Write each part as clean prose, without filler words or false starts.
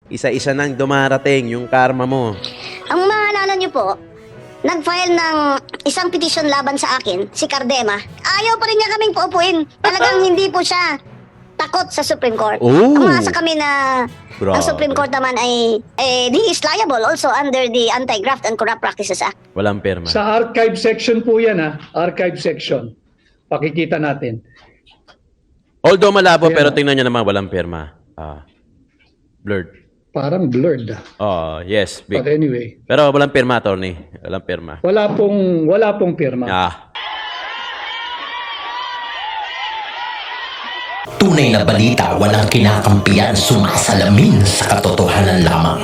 Isa-isa nang dumarating yung karma mo. Ang maalala niyo po, nag-file ng isang petisyon laban sa akin, si Cardema. Ayaw pa rin niya kaming paupuin. Talagang hindi po siya takot sa Supreme Court. Oh. Umaasa kami na ang Grabe. Supreme Court naman ay he is liable also under the Anti-Graft and Corrupt Practices Act. Walang perma. Sa archive section po yan ha. Archive section. Pakikita natin. Although malabo, Ayan, pero oh. tingnan nyo naman, walang perma. Blurred. Parang blurred. Oh, yes. Big. But anyway, Pero walang perma, attorney. Walang perma. wala pong pirma. Tunay na balita, walang kinakampiyan, sumasalamin sa katotohanan lamang.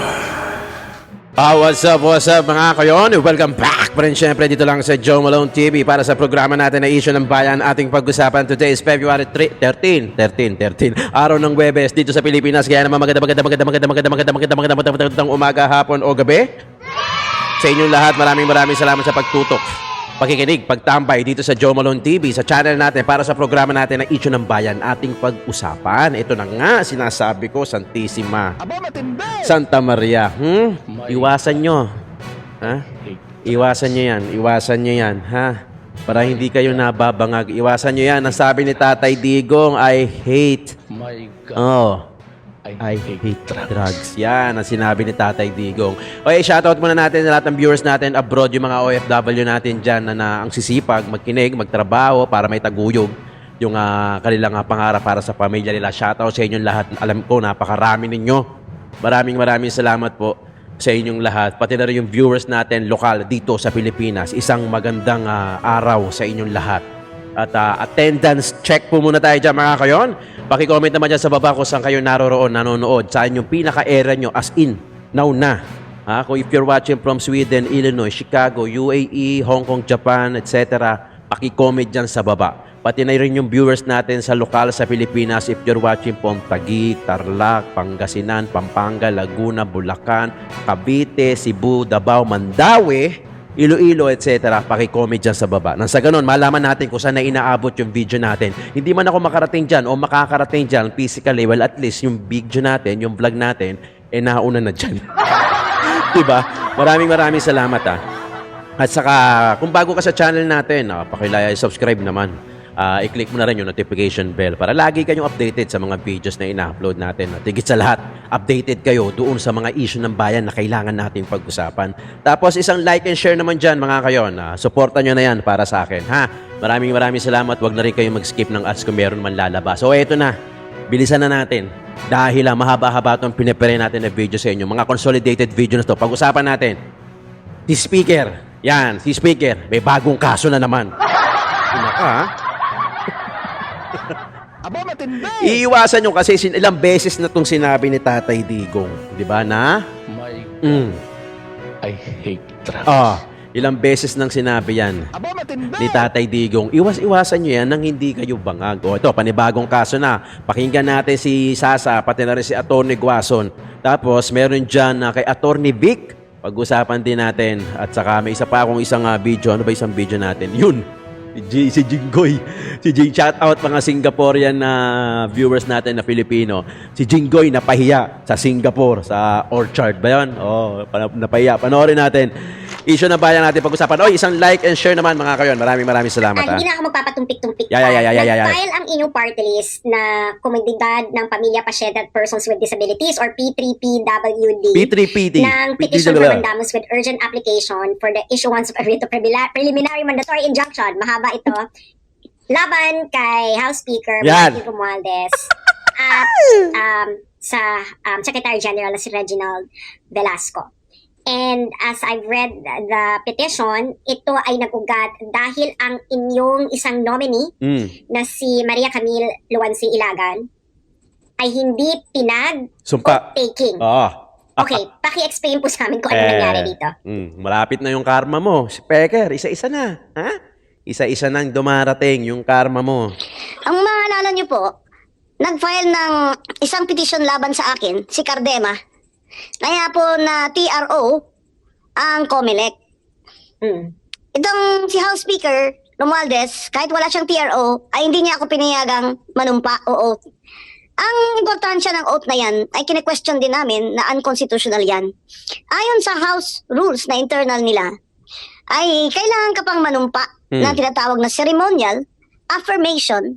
What's up mga kayon? Welcome back pa rin syempre dito lang sa Joe Malone TV para sa programa natin na Issue ng Bayan. Ating pag-usapan today is February 13, araw ng Huwebes dito sa Pilipinas. Kaya naman magandang umaga, hapon o gabi. Sa inyong lahat, maraming salamat sa pagtutok, pakikinig, pagtambay dito sa Joe Malone TV, sa channel natin para sa programa natin na Issue ng Bayan. Ating pag-usapan. Ito na nga, sinasabi ko, Santissima Santa Maria. Iwasan nyo. Ha? Iwasan nyo yan. Ha? Para hindi kayo nababangag. Iwasan nyo yan. Ang sabi ni Tatay Digong, I hate. My God. Oh. I hate drugs. Yan ang sinabi ni Tatay Digong. Okay, shoutout muna natin sa lahat ng viewers natin abroad, yung mga OFW natin dyan na ang sisipag, magkinig, magtrabaho para may taguyod yung kanilang pangarap para sa pamilya nila. Shoutout sa inyong lahat. Alam ko, napakarami ninyo. Maraming salamat po sa inyong lahat. Pati na rin yung viewers natin lokal dito sa Pilipinas. Isang magandang araw sa inyong lahat. At attendance check po muna tayo dyan mga kayon. Paki-comment naman dyan sa baba kung saan kayo nanonood. Saan yung pinaka-era nyo as in, now na. Kung if you're watching from Sweden, Illinois, Chicago, UAE, Hong Kong, Japan, etc. Paki-comment dyan sa baba. Pati na rin yung viewers natin sa lokal sa Pilipinas. If you're watching from Taguig, Tarlac, Pangasinan, Pampanga, Laguna, Bulacan, Cavite, Cebu, Davao, Mandaue, Iloilo, etc. Paki-comment dyan sa baba. Nang sa ganun, malaman natin kung saan na inaabot yung video natin. Hindi man ako makarating dyan o makakarating dyan physically, well, at least yung video natin, yung vlog natin, nauna na dyan. Diba? Maraming salamat At saka, kung bago ka sa channel natin, subscribe naman. I-click mo na rin yung notification bell para lagi kayong updated sa mga videos na ina-upload natin. At higit sa lahat, updated kayo doon sa mga issue ng bayan na kailangan nating pag-usapan. Tapos isang like and share naman dyan mga kayon. Supportan nyo na yan para sa akin. Maraming salamat. Huwag na rin kayong mag-skip ng ads kung meron man lalabas. So eto na, bilisan na natin. Dahil mahaba-haba itong pinipere natin na video sa inyo. Mga consolidated video na to. Pag-usapan natin. Si Speaker. Yan, si Speaker. May bagong kaso na naman. Iiwasan nyo kasi ilang beses na itong sinabi ni Tatay Digong. Di ba na? My God. I hate drugs. Ilang beses nang sinabi yan ni Tatay Digong. Iwasan nyo yan nang hindi kayo bangag. Ito, panibagong kaso na. Pakinggan natin si Sasa, pati na rin si Atty. Guason. Tapos, meron dyan kay Atty. Vic. Pag-usapan din natin. At saka may isa pa akong isang video. Ano ba isang video natin? Yun. Si Jinggoy. Shout out mga Singaporean na viewers natin na Pilipino. Si Jinggoy napahiya sa Singapore, sa Orchard ba yun? Napahiya. Panoorin natin. Issue na bayan natin pag-usapan. Isang like and share naman mga kayon. Maraming salamat. Hindi na ako magpapatumpik-tumpik. Yeah. Nag-file ang inyong party list na Komunidad ng Pamilya Pasyetet Persons with Disabilities or P3PWD P3PD. ng petition for mandamus with urgent application for the issuance of a writ of preliminary mandatory injunction. Mahaba ito. Laban kay House Speaker Martin Romualdez at sa Secretary General na si Reginald Velasco. And as I've read the petition, ito ay nag-ugat dahil ang inyong isang nominee na si Maria Camille Luansi Ilagan ay hindi Sumpa. pinag-taking. Okay, paki-explain po sa amin kung ano nangyari dito. Malapit na yung karma mo. Si Peker, isa-isa na. Isa-isa nang dumarating yung karma mo. Ang maalala niyo po, nag-file ng isang petition laban sa akin, si Cardema. Kaya po na TRO ang COMELEC. Itong si House Speaker Romualdez, kahit wala siyang TRO, ay hindi niya ako pinayagang manumpa. Oo. Ang importansya ng oath na yan ay kine-question din namin na unconstitutional yan. Ayon sa House rules na internal nila, ay kailangan ka pang manumpa na tinatawag na ceremonial affirmation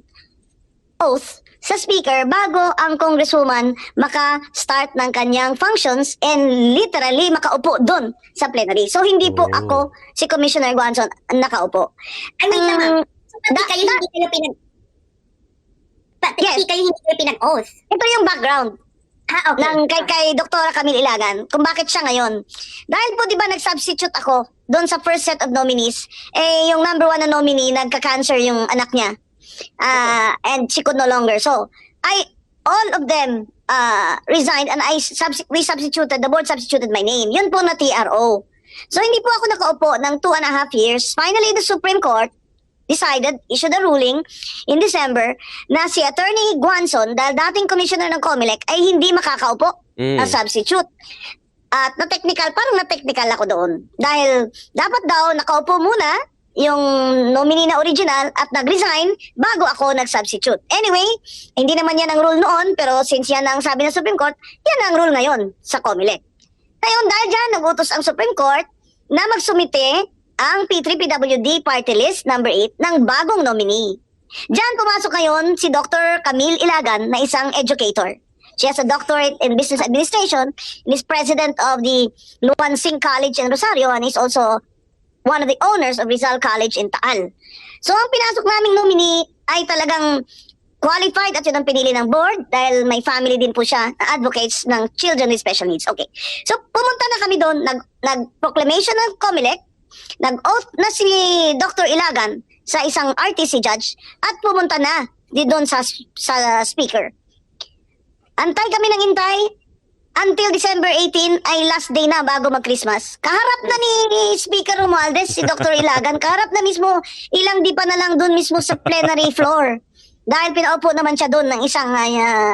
oath sa speaker bago ang congresswoman maka-start ng kanyang functions and literally makaupo doon sa plenary. So hindi po ako, si Commissioner Guanzon, nakaupo. Ay, wait lang, ma'am. So, pati kayo hindi kayo pinag-oath. Ito yung background Okay. ng kay Dr. Camille Ilagan kung bakit siya ngayon. Dahil po 'di ba nag-substitute ako doon sa first set of nominees, yung number 1 na nominee nagka-cancer yung anak niya. And she could no longer. So, all of them resigned and we substituted, the board substituted my name. Yun po na TRO. So, hindi po ako nakaupo ng 2.5 years. Finally, the Supreme Court issued a ruling in December na si Attorney Guanzon, dahil dating commissioner ng COMELEC, ay hindi makakaupo as substitute. At parang na-technical ako doon. Dahil dapat daw nakaupo muna yung nominee na original at nag-resign bago ako nag-substitute. Anyway, hindi naman yan ang rule noon, pero since yan ang sabi ng Supreme Court, yan ang rule ngayon sa COMELEC. Ngayon, dahil dyan, nag-utos ang Supreme Court na magsumite ang P3PWD Party List number 8 ng bagong nominee. Diyan pumasok ngayon si Dr. Camille Ilagan na isang educator. She has a doctorate in business administration and is president of the Luansing College in Rosario and is also one of the owners of Rizal College in Taal. So ang pinasok naming nominee ay talagang qualified at yun ang pinili ng board dahil may family din po siya na advocates ng children with special needs. Okay. So pumunta na kami doon, nag-proclamation ng COMELEC, nag-oath na si Dr. Ilagan sa isang RTC judge at pumunta na doon sa speaker. Antay kami ng intay until December 18 ay last day na bago mag-Christmas. Kaharap na ni Speaker Romualdez si Dr. Ilagan, kaharap na mismo, ilang di pa na lang doon mismo sa plenary floor. Dahil pinaupo naman siya doon ng isang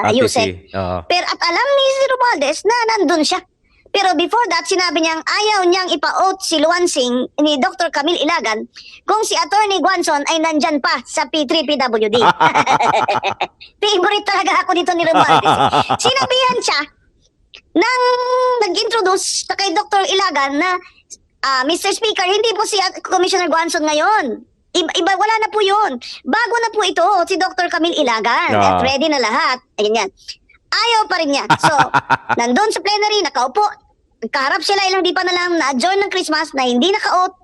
ayusin. Pero at alam ni si Romualdez na nandun siya. Pero before that, sinabi niyang ayaw niyang ipa-oath si Luansing ni Dr. Camille Ilagan kung si Attorney Guanzon ay nandyan pa sa P3PWD. Favorite talaga ako dito ni Romualdez. Sinabihan siya nang nag-introduce kay Dr. Ilagan na Mr. Speaker, hindi po si Commissioner Guanzon ngayon. Iba, wala na po yun. Bago na po ito, si Dr. Camille Ilagan. At ready na lahat. Ayun yan. Ayaw pa rin niya. So, nandun sa plenary, nakaupo. Kaharap sila, ilang di pa na lang na-adjourn ng Christmas na hindi naka-oath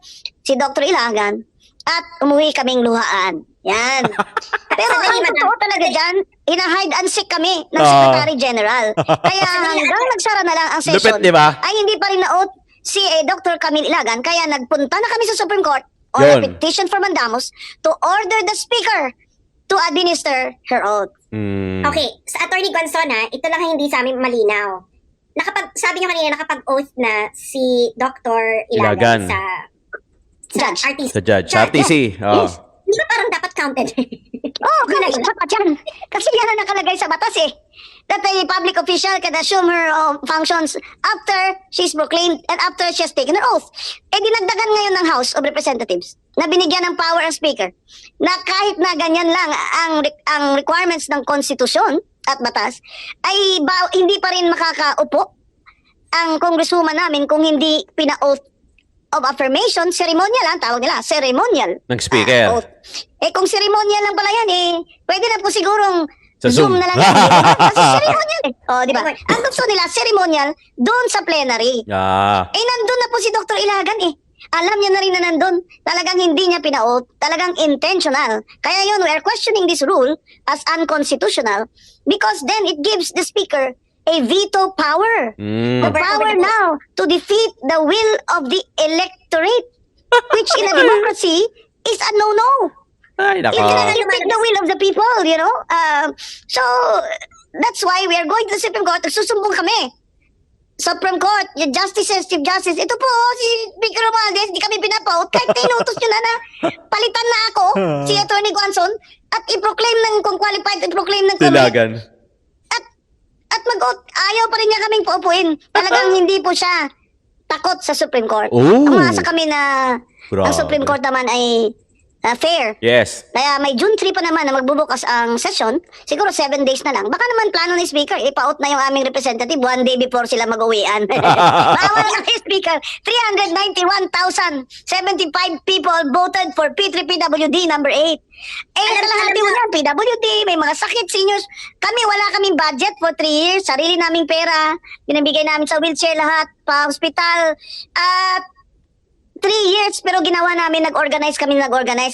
si Dr. Ilagan at umuwi kaming luhaan. Yan. Pero ang totoo talaga dyan, hina-hide and seek kami ng Secretary General. Kaya hanggang nagsara na lang ang session, Lupit, diba? ay hindi pa rin na-oath si Dr. Camille Ilagan. Kaya nagpunta na kami sa Supreme Court on a petition for mandamus to order the Speaker to administer her oath. Okay, sa Attorney Guanzon, ito lang ang hindi sa amin malinaw. Sabi niyo kanina, nakapag-oath na si Dr. Ilagan sa Judge. RTC. Sa judge. Sa RTC. Yes. Di ba parang dapat counted? Dapat yan. Kasi yan ang nakalagay sa batas that a public official can assume her functions after she's proclaimed and after she has taken her oath. Dinagdagan ngayon ng House of Representatives na binigyan ng power ang Speaker na kahit na ganyan lang ang requirements ng konstitusyon at batas, ay hindi pa rin makakaupo ang congresswoman namin kung hindi pina-oath of affirmation, ceremonial lang, tawag nila, ceremonial. Ng speaker. Oath. Kung ceremonial lang pala yan, pwede na po sigurong sa Zoom Zoom na lang. Kasi ceremonial di ba? Ang gusto nila, ceremonial, doon sa plenary. Nandun na po si Dr. Ilagan Alam niya na rin na nandun. Talagang hindi niya pinaoath. Talagang intentional. Kaya yun, we are questioning this rule as unconstitutional because then it gives the speaker a veto power. The power now to defeat the will of the electorate, which in a democracy is a no-no. Ay, nako. You take the will of the people, you know. So, that's why we are going to the Supreme Court. Susumbong kami. Supreme Court, yung justices, Chief Justice, ito po, si Speaker Romualdez, di kami pinapaut. Kahit tinutos nyo na palitan na ako, si Attorney Guanzon, at i-proclaim kung qualified, i-proclaim ng Ilagan. At ayaw pa rin niya kaming paupuin. Talagang hindi po siya takot sa Supreme Court. Oh. Umasa kami na Grabe. ang Supreme Court naman ay fair. Yes. Kaya may June 3 pa naman na magbubukas ang session. Siguro 7 days na lang. Baka naman plano ni Speaker, ipa-out na yung aming representative 1 day before sila mag-uwian. Bawal ang Speaker. 391,075 people voted for P3PWD number 8. Kalahati mo yan, PWD, may mga sakit, seniors. Kami, wala kaming budget for 3 years. Sarili naming pera. Binibigay namin sa wheelchair lahat, pa hospital. At 3 years, pero ginawa namin, nag-organize.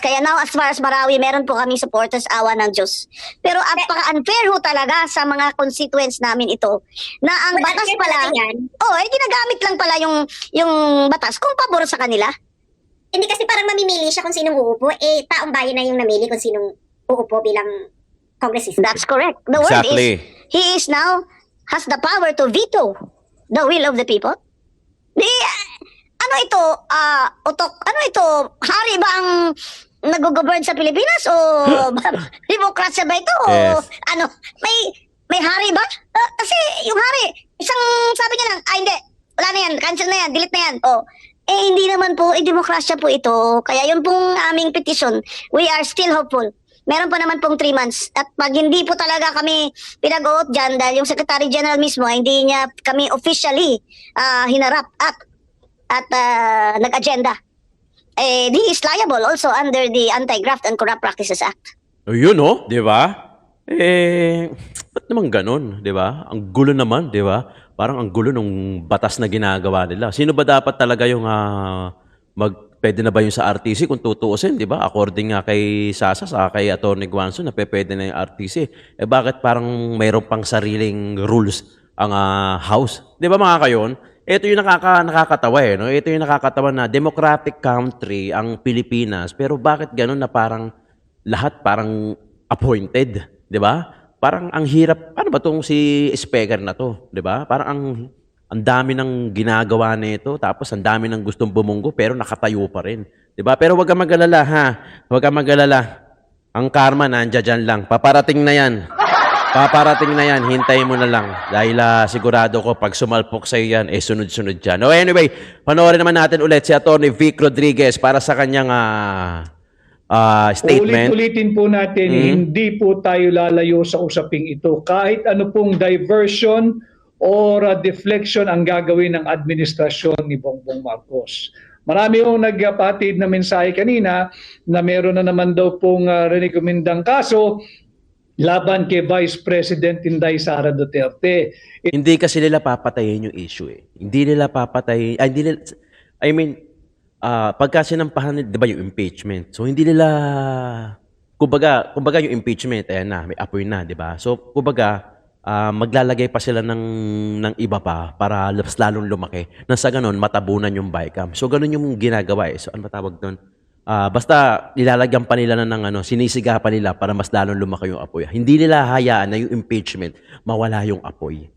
Kaya now, as far as Marawi, meron po kaming supporters, awa ng Diyos. Pero apaka-unfair ho talaga sa mga constituents namin ito. Na ang batas pala, ginagamit lang pala yung batas kung pabor sa kanila. Hindi kasi parang mamimili siya kung sinong uupo. Taong bayan na yung namili kung sinong uupo bilang congressista. That's correct. The word Exactly. is, he is now, has the power to veto the will of the people. Ano ito, hari ba ang nag-govern sa Pilipinas o demokrasya ba ito o Yes. may hari ba? Kasi yung hari, isang sabi niya lang, hindi, wala na yan, cancel na yan, delete na yan. Hindi naman po, demokrasya po ito. Kaya yun pong aming petition, we are still hopeful. Meron pa naman pong 3 months. At pag hindi po talaga kami pinag-uot dyan dahil yung Secretary General mismo, hindi niya kami officially hinarap at nag-agenda. He is liable also under the Anti-Graft and Corrupt Practices Act. Yun, oh, di ba? Ba't naman ganun, di ba? Ang gulo naman, di ba? Parang ang gulo nung batas na ginagawa nila. Sino ba dapat talaga yung pwede na ba yung sa RTC kung tutuusin, di ba? According nga kay Sasa, sa kay Atty. Guanzo, na pwede na yung RTC. Bakit parang mayroon pang sariling rules ang House? Di ba mga kayon? Ito yung nakakatawa no? Ito yung nakakatawa na democratic country ang Pilipinas. Pero bakit ganun na parang lahat parang appointed, 'di ba? Parang ang hirap. Ano ba tong si Speaker na to, 'di ba? Parang ang dami ng ginagawa nito tapos ang dami ng gustong bumunggo pero nakatayo pa rin, 'di ba? Pero wag kang mag-alala ha. Wag kang mag-alala. Ang karma nandiyan lang. Paparating na 'yan. Paparating na yan, hintayin mo na lang. Dahil sigurado ko, pag sumalpok sa'yo yan, sunod-sunod yan. Anyway, panoorin naman natin ulit si Atty. Vic Rodriguez para sa kanyang statement. Ulit-ulitin po natin, hindi po tayo lalayo sa usaping ito. Kahit ano pong diversion or deflection ang gagawin ng administrasyon ni Bongbong Marcos. Marami yung nagpatid na mensahe kanina na meron na naman daw pong rekomendang kaso laban kay Vice President Inday Sara Duterte. Hindi kasi nila papatayin yung issue eh. Hindi nila papatayin, pagka sinampahan nila, di ba yung impeachment? So hindi nila, kumbaga yung impeachment, ayan na, may apoy na, di ba? So kumbaga, maglalagay pa sila ng iba pa para lalong lumaki. Nang sa ganun, matabunan yung bycam. So ganun yung ginagawa eh. So ano ba tawag doon? Basta nilalagyan pa nila sinisiga pa nila para mas lalong lumaki yung apoy. Hindi nila hayaan na yung impeachment mawala yung apoy.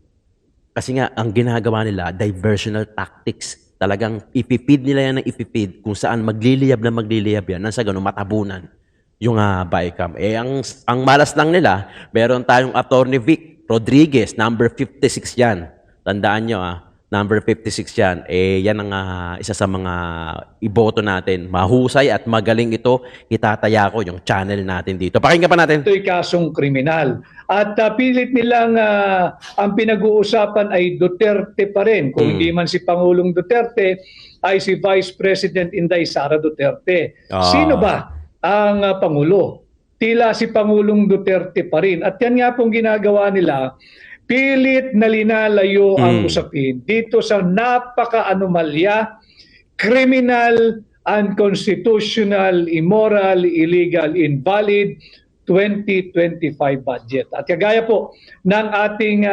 Kasi nga, ang ginagawa nila, diversional tactics. Talagang ipipid nila yan ng ipipid kung saan magliliyab yan. Nang sa ganun, matabunan yung bycam. Ang malas lang nila, meron tayong Atty. Vic Rodriguez, number 56 yan. Tandaan nyo number 56 yan. Yan ang isa sa mga iboto natin. Mahusay at magaling ito. Itataya ko yung channel natin dito. Pakinggan pa natin. Ito'y kasong kriminal. At pilit nilang ang pinag-uusapan ay Duterte pa rin. Kung hindi man si Pangulong Duterte, ay si Vice President Inday Sara Duterte. Sino ba ang Pangulo? Tila si Pangulong Duterte pa rin. At yan nga pong ginagawa nila, pilit na linalayo ang usapin dito sa napaka-anomalya, criminal, unconstitutional, immoral, illegal, invalid 2025 budget. At kagaya po ng ating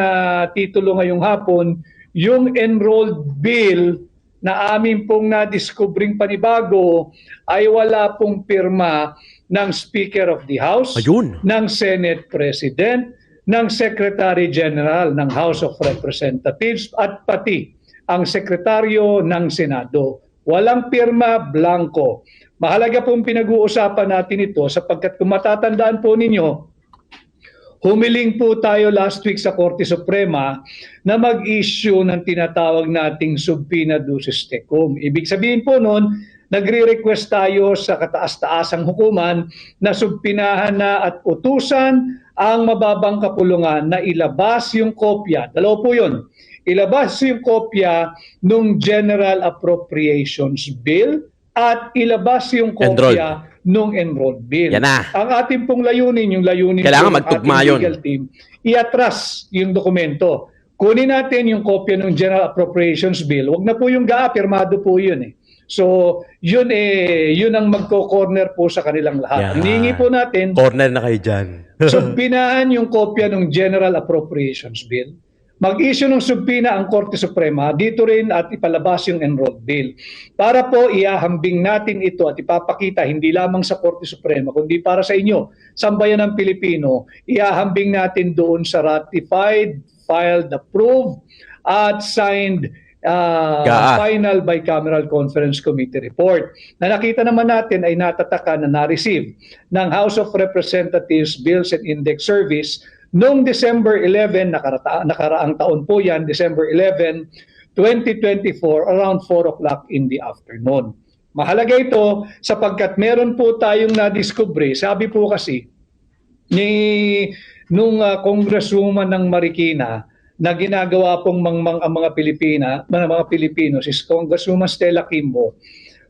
titulo ngayong hapon, yung enrolled bill na amin pong nadiskubring panibago ay wala pong pirma ng Speaker of the House, ng Senate President, ng Secretary General ng House of Representatives at pati ang Sekretaryo ng Senado. Walang pirma, blanco. Mahalaga pong pinag-uusapan natin ito sapagkat kung matatandaan po ninyo, humiling po tayo last week sa Korte Suprema na mag-issue ng tinatawag nating subpoena ducis tecum. Ibig sabihin po noon, nagre-request tayo sa kataas-taasang hukuman na subpinahan na at utusan ang mababang kapulungan na ilabas yung kopya. Dalawa po yun. Ilabas yung kopya ng General Appropriations Bill at ilabas yung kopya ng Enrolled Bill. Yan na. Ang ating pong layunin, yung layunin Kailangan po ng magtugma ating yun. legal team, iatras yung dokumento. Kunin natin yung kopya ng General Appropriations Bill. Wag na po yung GAA, pirmado po yun eh. So, yun ang magko-corner po sa kanilang lahat. Yan. Hinihingi po natin, Corner na kayo dyan. subpinahan yung kopya ng General Appropriations Bill. Mag-issue ng subpina ang Korte Suprema dito rin at ipalabas yung Enrolled Bill. Para po iahambing natin ito at ipapakita hindi lamang sa Korte Suprema kundi para sa inyo, sambayan ng Pilipino, iahambing natin doon sa ratified, filed, approved at signed final bicameral conference committee report. Na nakita naman natin ay natatakan na na-receive ng House of Representatives Bills and Index Service noong December 11, nakaraang taon po yan, December 11, 2024, around 4 o'clock in the afternoon. Mahalaga ito sapagkat meron po tayong nadiskubre, sabi po kasi nung Congresswoman ng Marikina, na ginagawa pong ang mga Pilipino, si Congresswoman Stella Kimbo,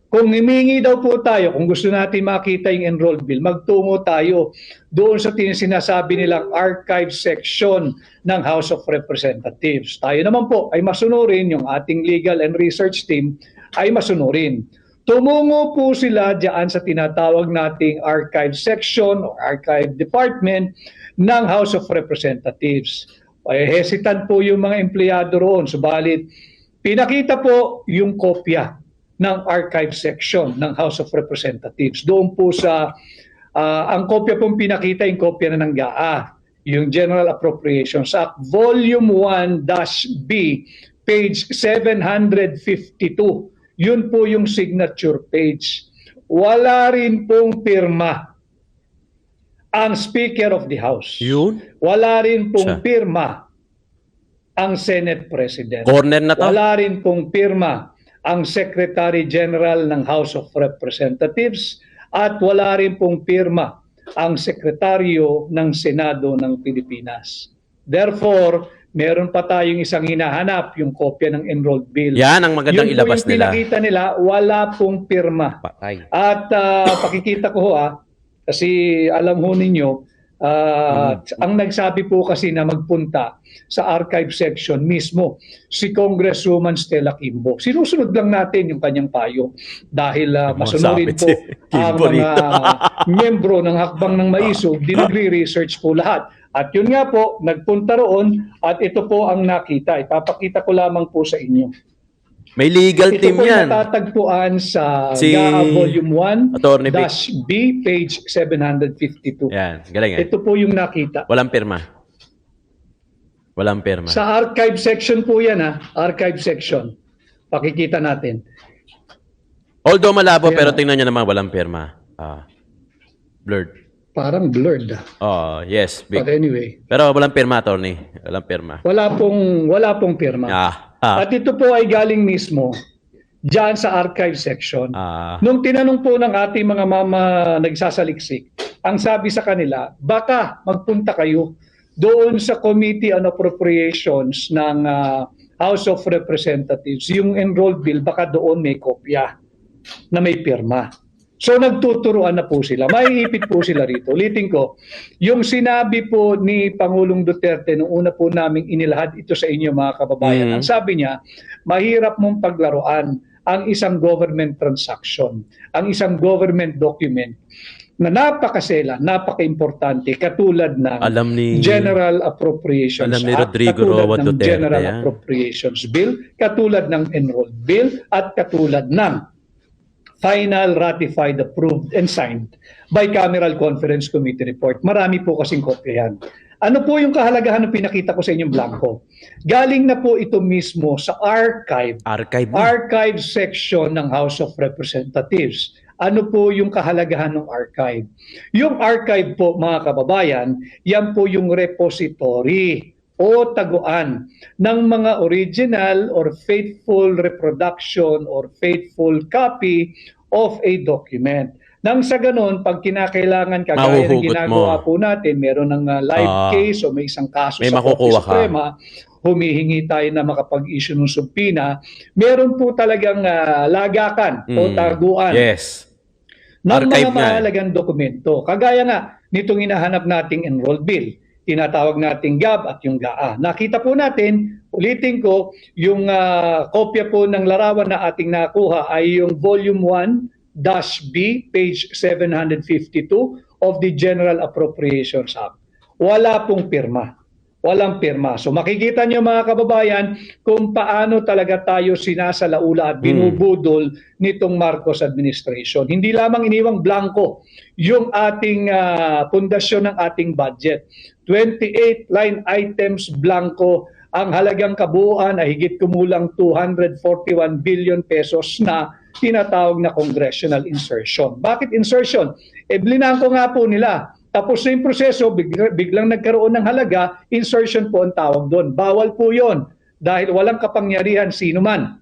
kung himingi daw po tayo, kung gusto natin makita yung Enrolled Bill, magtungo tayo doon sa sinasabi nilang archive section ng House of Representatives. Tayo naman po ay masunurin, yung ating legal and research team ay masunurin. Tumungo po sila diyan sa tinatawag nating archive section o archive department ng House of Representatives. Hesitant po yung mga empleyado roon, subalit pinakita po yung kopya ng archive section ng House of Representatives. Doon po sa, ang kopya pong pinakita, yung kopya na ng GAA, yung General Appropriations Act, Volume 1-B, page 752. Yun po yung signature page. Wala rin pong pirma ang Speaker of the House. Yun? Wala rin pong Siya. pirma ang Senate President. Corner na to. Wala rin pong pirma ang Secretary General ng House of Representatives at wala rin pong pirma ang Sekretaryo ng Senado ng Pilipinas. Therefore, meron pa tayong isang hinahanap, yung kopya ng Enrolled Bill. Yan ang magandang Yun po ilabas yung nila. pinakita nila, wala pong pirma. Patay. At pakikita ko kasi alam ho ninyo, ang nagsabi po kasi na magpunta sa archive section mismo si Congresswoman Stella Kimbo. Sinusunod lang natin yung kanyang payo dahil masunurin po si ang Kimbo mga miyembro ng Hakbang ng Maisog, dinagre-research po lahat. At yun nga po, nagpunta roon at ito po ang nakita. Ipapakita ko lamang po sa inyo. May legal Ito team po yan. natatagpuan sa Si GAA Volume 1, Attorney Vic. -B, page 752. Yan, galing yan. Ito po yung nakita. Walang pirma. Walang pirma. Sa archive section po yan archive section. Pakikita natin. Although malabo, Ayan, pero tingnan nyo naman, walang pirma. Blurred. Parang blurred. Oh, yes, big. But anyway, Pero walang pirma, attorney. Walang pirma. wala pong pirma. At ito po ay galing mismo diyan sa archive section. Nung tinanong po ng ating mga mama nagsasaliksik, ang sabi sa kanila, baka magpunta kayo doon sa Committee on Appropriations ng House of Representatives. Yung Enrolled Bill, baka doon may kopya na may pirma. So nagtuturuan na po sila. Maiipit po sila rito. Ulitin ko, yung sinabi po ni Pangulong Duterte nung una po naming inilahad ito sa inyo mga kababayan. Ang sabi niya, mahirap mong paglaruan ang isang government transaction, ang isang government document na napakasela, napaka-importante katulad ng General Appropriations alam ni Act, Rodrigo katulad Roa ng Duterte, General Appropriations Bill, katulad ng Enrolled Bill, at katulad ng final, ratified, approved, and signed bicameral conference committee report. Marami po kasing kopya yan. Ano po yung kahalagahan ng pinakita ko sa inyong blanco? Galing na po ito mismo sa archive section ng House of Representatives. Ano po yung kahalagahan ng archive? Yung archive po, mga kababayan, yan po yung repository o taguan ng mga original or faithful reproduction or faithful copy of a document. Nang sa ganun, pag kinakailangan kagaya ng Mahuhugot ginagawa mo. po natin, meron ng live case o may isang kaso May sa Korte makukuha ka. Suprema, humihingi tayo na makapag-issue ng subpoena, meron po talagang lagakan o taguan Yes. ng Archive mga nga eh. mahalagang dokumento. Kagaya nga nitong hinahanap nating enrolled bill, tinatawag nating GAB at yung GAA. Nakita po natin, ulitin ko, yung kopya po ng larawan na ating nakuha ay yung Volume 1-B, page 752 of the General Appropriations Act. Wala pong pirma. Walang pirma. So makikita niyo mga kababayan kung paano talaga tayo sinasalaula at binubudol nitong Marcos administration. Hindi lamang iniwang blanco yung ating pundasyon ng ating budget. 28 line items blanco, ang halagang kabuuan ay higit kumulang 241 billion pesos na tinatawag na congressional insertion. Bakit insertion? Blinangko nga po nila. Tapos na yung proseso, biglang nagkaroon ng halaga, insertion po ang tawag doon. Bawal po yon dahil walang kapangyarihan sino man.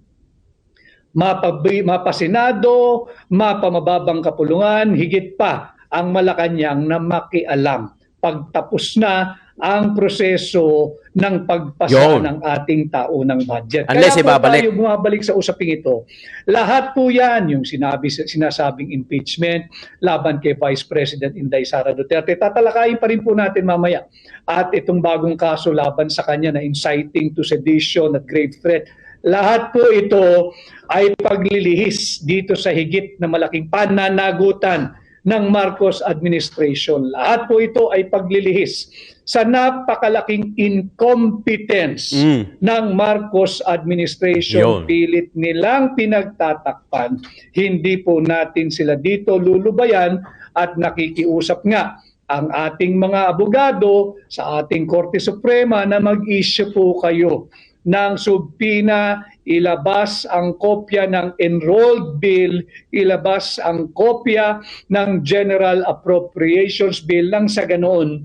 Mapasenado, mapamababang kapulungan, higit pa ang Malacanang na makialam. Pagtapos na ang proseso ng pagpasa ng ating taunang budget. Unless Kaya po ibabalik. tayo bumabalik sa usaping ito. Lahat po yan, yung sinasabing impeachment laban kay Vice President Inday Sara Duterte, tatalakayin pa rin po natin mamaya. At itong bagong kaso laban sa kanya na inciting to sedition at grave threat. Lahat po ito ay paglilihis dito sa higit na malaking pananagutan ng Marcos administration. Lahat po ito ay paglilihis sa napakalaking incompetence ng Marcos administration. Yun. Pilit nilang pinagtatakpan. Hindi po natin sila dito lulubayan at nakikiusap nga ang ating mga abogado sa ating Korte Suprema na mag-issue po kayo ng subpoena, ilabas ang kopya ng enrolled bill, ilabas ang kopya ng General Appropriations Bill nang sa ganoon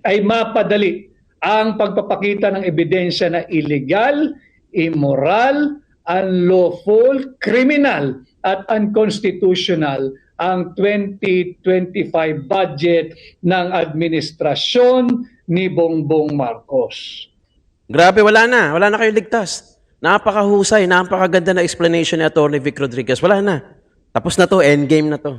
ay mapadali ang pagpapakita ng ebidensya na illegal, immoral, unlawful, criminal at unconstitutional ang 2025 budget ng administrasyon ni Bongbong Marcos. Grabe, wala na. Wala na kayong ligtas. Napakahusay, napakaganda na explanation ni Atty. Vic Rodriguez. Wala na. Tapos na to, endgame na to.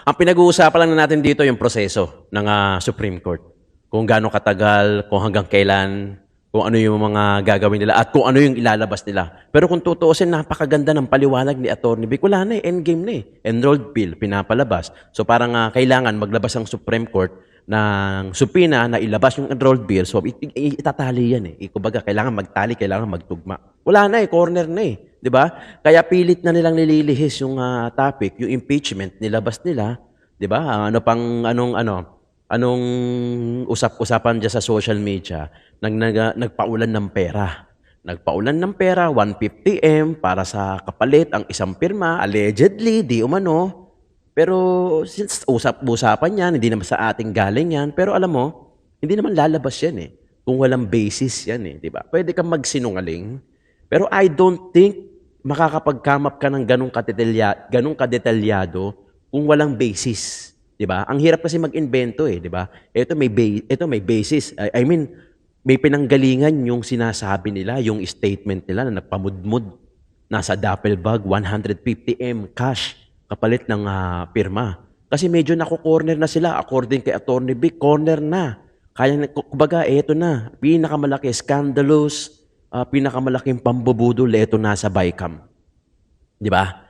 Ang pinag-uusapan lang na natin dito yung proseso ng Supreme Court. Kung gaano katagal, kung hanggang kailan, kung ano yung mga gagawin nila, at kung ano yung ilalabas nila. Pero kung tutuusin, napakaganda ng paliwanag ni Atty. Vic. Wala na endgame na Enrolled bill, pinapalabas. So parang kailangan maglabas ang Supreme Court ng subpoena na ilabas yung enrolled bill. So itatali yan Kumbaga, kailangan magtali, kailangan magtugma. Wala na corner na 'di ba? Kaya pilit na nilang nililihis yung topic, yung impeachment, nilabas nila, 'di ba? Anong usap-usapan diyan sa social media, nagpaulan ng pera. Nagpaulan ng pera, 150M para sa kapalit ang isang pirma, allegedly, di umano. Pero since usapan yan, hindi naman sa ating galing yan. Pero alam mo, hindi naman lalabas yan kung walang basis yan di ba? Pwede kang magsinungaling. Pero I don't think makakapag-come up ka ng ganong kadetalyado kung walang basis. Di ba? Ang hirap kasi mag-invento di ba? Ito may basis. I mean, may pinanggalingan yung sinasabi nila, yung statement nila na nagpamudmud. Nasa duffel bag, 150M cash kapalit ng pirma. Kasi medyo nako-corner na sila according kay Atty. Vic, corner na. Kaya, kumbaga, eto na. Pinakamalaki, scandalous, pinakamalaking pambubudol, eto nasa BICAM. Di ba?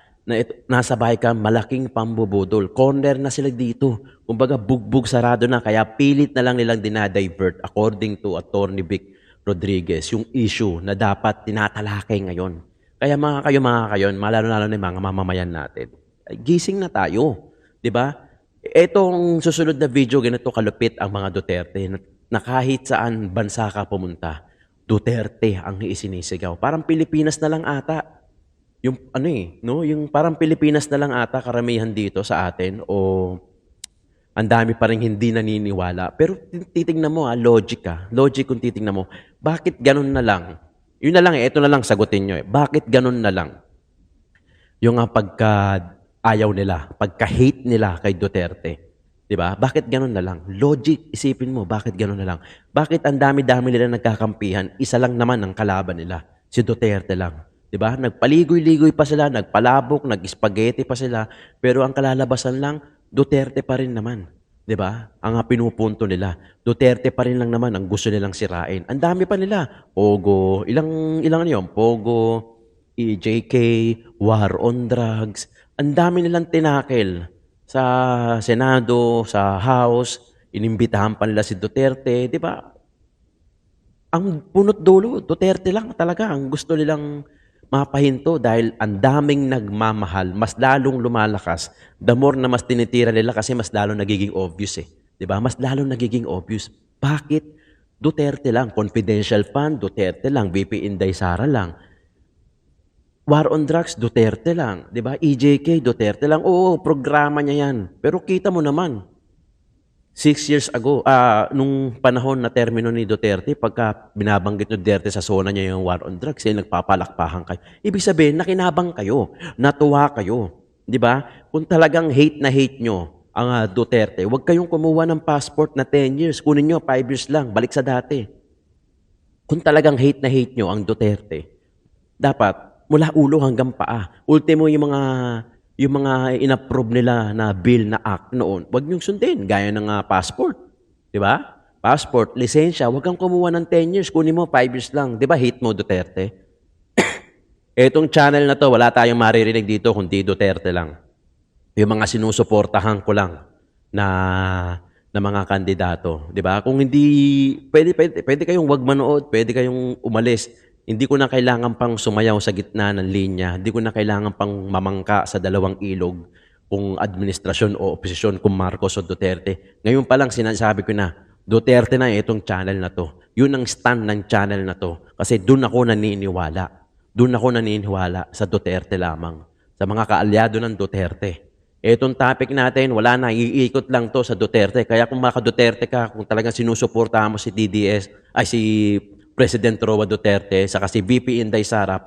Nasa BICAM, malaking pambubudol. Corner na sila dito. Kumbaga, bugbog sarado na. Kaya pilit na lang nilang dinadivert according to Atty. Vic Rodriguez, yung issue na dapat tinatalakay ngayon. Kaya mga kayo, lalo-lalo na yung mga mamamayan natin. Gising na tayo, 'di ba? Etong susunod na video, ganito kalupit ang mga Duterte na kahit saan bansa ka pumunta, Duterte ang isinisigaw. Parang Pilipinas na lang ata. Yung yung parang Pilipinas na lang ata karamihan dito sa atin o ang dami pa rin hindi naniniwala. Pero titingnan mo logic kung titingnan mo. Bakit ganun na lang? Yun na lang ito na lang sagutin nyo Bakit ganun na lang? Yung pagka ayaw nila, pagka-hate nila kay Duterte. 'Di ba? Bakit ganun na lang? Logic, isipin mo, bakit ganun na lang? Bakit ang dami-dami nila nagkakampihan, isa lang naman ang kalaban nila, si Duterte lang. 'Di ba? Nagpaligoy-ligoy pa sila, nagpalabok, nag-spaghetti pa sila, pero ang kalalabasan lang, Duterte pa rin naman. 'Di ba? Ang pinupunto nila, Duterte pa rin lang naman ang gusto nilang sirain. Ang dami pa nila. Pogo, ilang ano 'yon? Pogo, EJK, War on Drugs. Ang dami nilang tinakel sa Senado, sa House. Inimbitahan pa nila si Duterte, 'di ba? Ang punot dulo, Duterte lang talaga ang gusto nilang mapahinto dahil ang daming nagmamahal, mas lalong lumalakas. The more na mas tinitira nila kasi mas lalong nagiging obvious eh. 'Di ba? Mas lalong nagiging obvious. Bakit? Duterte lang, confidential fund, Duterte lang, VP Inday Sara lang. War on drugs, Duterte lang. 'Di ba? EJK, Duterte lang. Oo, programa niya yan. Pero kita mo naman, 6 years ago, nung panahon na termino ni Duterte, pagka binabanggit ni Duterte sa zona niya yung war on drugs, nagpapalakpakan kayo. Ibig sabihin, nakinabang kayo, natuwa kayo. Di ba? Kung talagang hate na hate nyo ang Duterte, huwag kayong kumuha ng passport na 10 years. Kunin nyo, 5 years lang, balik sa dati. Kung talagang hate na hate nyo ang Duterte, dapat mula ulo hanggang paa. Ultimo yung mga inapprove nila na bill na act noon, wag niyong sundin, gaya ng passport. Di ba? Passport, lisensya, wag kang kumuha ng 10 years, kunin mo 5 years lang. Di ba hate mo Duterte? Etong channel na to, wala tayong maririnig dito kundi Duterte lang. Yung mga sinusuportahan ko lang na mga kandidato. Di ba? Kung hindi, pwede kayong wag manood, pwede kayong umalis. Hindi ko na kailangan pang sumayaw sa gitna ng linya. Hindi ko na kailangan pang mamangka sa dalawang ilog kung administrasyon o oposisyon, kung Marcos o Duterte. Ngayon pa lang sinasabi ko na, Duterte na itong channel na to. Yun ang stand ng channel na to. Kasi doon ako naniniwala. Doon ako naniniwala sa Duterte lamang. Sa mga kaalyado ng Duterte. Itong topic natin, wala na, iikot lang to sa Duterte. Kaya kung maka-Duterte ka, kung talagang sinusuportahan mo si DDS, ay si President Roa Duterte, saka si VP Inday Sara,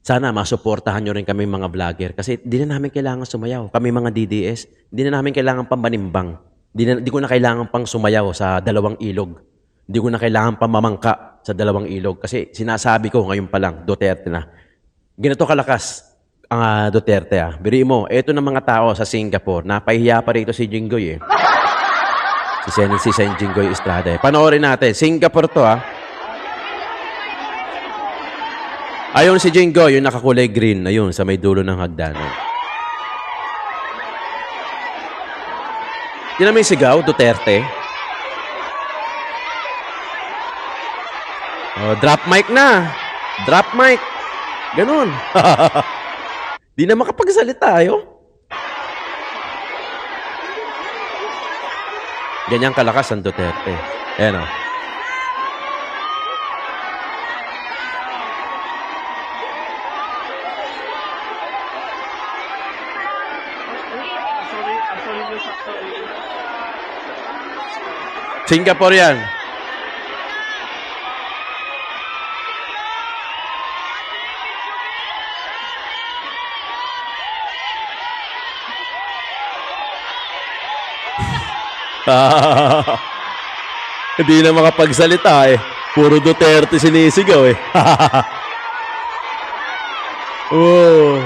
sana masuportahan nyo rin kami mga vlogger. Kasi di na namin kailangan sumayaw. Kami mga DDS, di na namin kailangan pang manimbang. Di ko na kailangan pang sumayaw sa dalawang ilog. Di ko na kailangan pang mamangka sa dalawang ilog. Kasi sinasabi ko ngayon pa lang, Duterte na. Ganito kalakas ang Duterte. Biriin mo, eto ng mga tao sa Singapore, napahiya pa rito si Jinggoy eh. Si Sen Jinggoy Estrada. Panoorin natin. Singapore to Ayun si Jingo, yung nakakulay green, ayun, sa may dulo ng hagdanan. Yun naman yung sigaw, Duterte. Oh, drop mic na. Drop mic. Ganun. Di na makapagsalita, ayo. Ganyang kalakas ang Duterte. Ayan o. Singapore yan. Hindi na makapagsalita eh. Puro Duterte sinisigaw eh. Oh.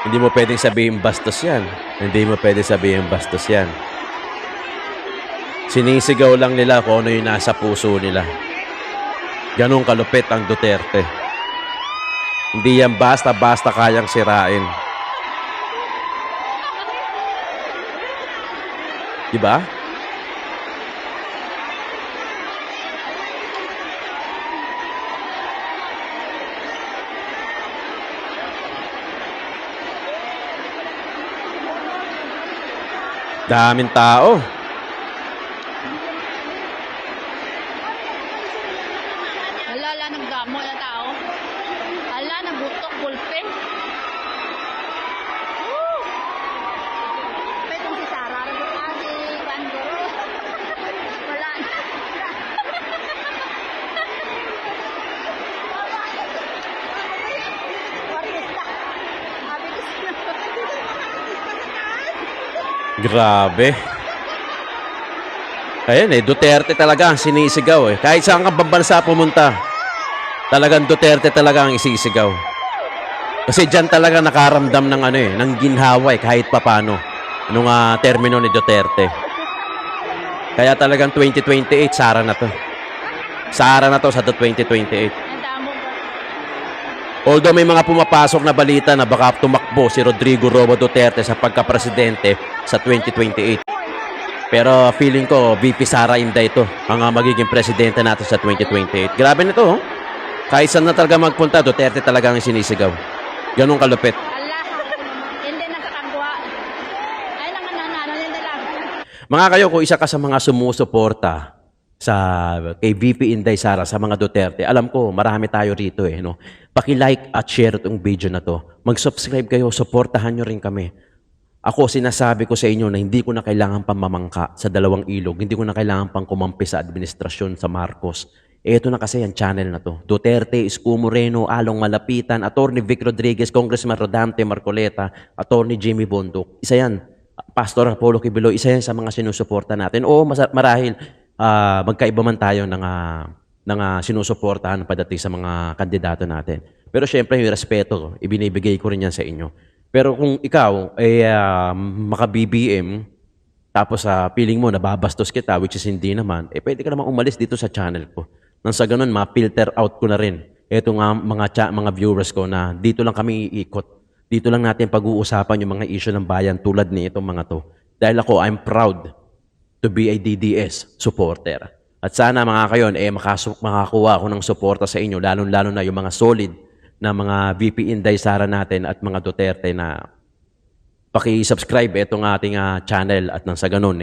Hindi mo pwedeng sabihin bastos yan. Hindi mo pwedeng sabihin bastos yan. Sinisigaw lang nila kung ano yung nasa puso nila. Ganun kalupit ang Duterte. Hindi yan basta-basta kayang sirain. Diba? Daming tao. Ala, nagdamo na tao. Ala, nagutok, pulpin. Woo! Petong si Sarah, si Pandoro. Wala na. Grabe. Ayan Duterte talaga ang sinisigaw Kahit saan kang bansa pumunta, talagang Duterte talaga ang isisigaw. Kasi dyan talaga nakaramdam ng ng ginhawa kahit papano. Nung termino ni Duterte. Kaya talagang 2028, Sara na to. Sara na to sa 2028. Ang damo ko. Although may mga pumapasok na balita na baka tumakbo si Rodrigo Roa Duterte sa pagka-presidente sa 2028. Pero feeling ko, VP Sara Inday ito ang magiging presidente natin sa 2028. Grabe nito, Kahit saan na talaga magpunta, Duterte talaga ang sinisigaw. Ganun kalupit. Ala, hindi na kakagwa. Ay, nanganano, hindi lang. Mga kayo, kung isa ka sa mga sumusuporta kay VP Inday Sara sa mga Duterte, alam ko, marami tayo rito no? Paki-like at share itong video na to. Mag-subscribe kayo, suportahan nyo rin kami. Ako, sinasabi ko sa inyo na hindi ko na kailangan pang mamangka sa dalawang ilog. Hindi ko na kailangan pang kumampi sa administrasyon sa Marcos. Ito na kasi ang channel na to. Duterte, Isko Moreno, Along Malapitan, Attorney Vic Rodriguez, Congressman Rodante Marcoleta, Attorney Jimmy Bondoc. Isa yan. Pastor Apollo Quibilo, isa yan sa mga sinusuporta natin. Oo, marahil magkaiba man tayo ng sinusuportahan padating sa mga kandidato natin. Pero syempre, yung respeto, ibinibigay ko rin yan sa inyo. Pero kung ikaw maka-BBM, tapos feeling mo nababastos kita, which is hindi naman, pwede ka naman umalis dito sa channel ko. Nang sa ganun, ma-filter out ko na rin itong mga viewers ko na dito lang kami iikot. Dito lang natin pag-uusapan yung mga issue ng bayan tulad ni itong mga to. Dahil ako, I'm proud to be a DDS supporter. At sana mga kayon, makakuha ako ng suporta sa inyo, lalo-lalo na yung mga solid na mga VP Inday Sara natin at mga Duterte na paki-subscribe itong ating channel at nang sa ganun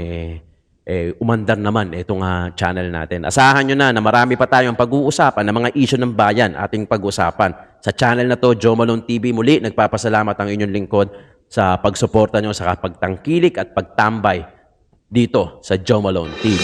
umandar naman itong channel natin. Asahan nyo na marami pa tayong pag-uusapan ng mga issue ng bayan ating pag-usapan. Sa channel na to, Joe Malone TV, muli nagpapasalamat ang inyong lingkod sa pagsuporta nyo, sa pagtangkilik at pagtambay dito sa Joe Malone TV.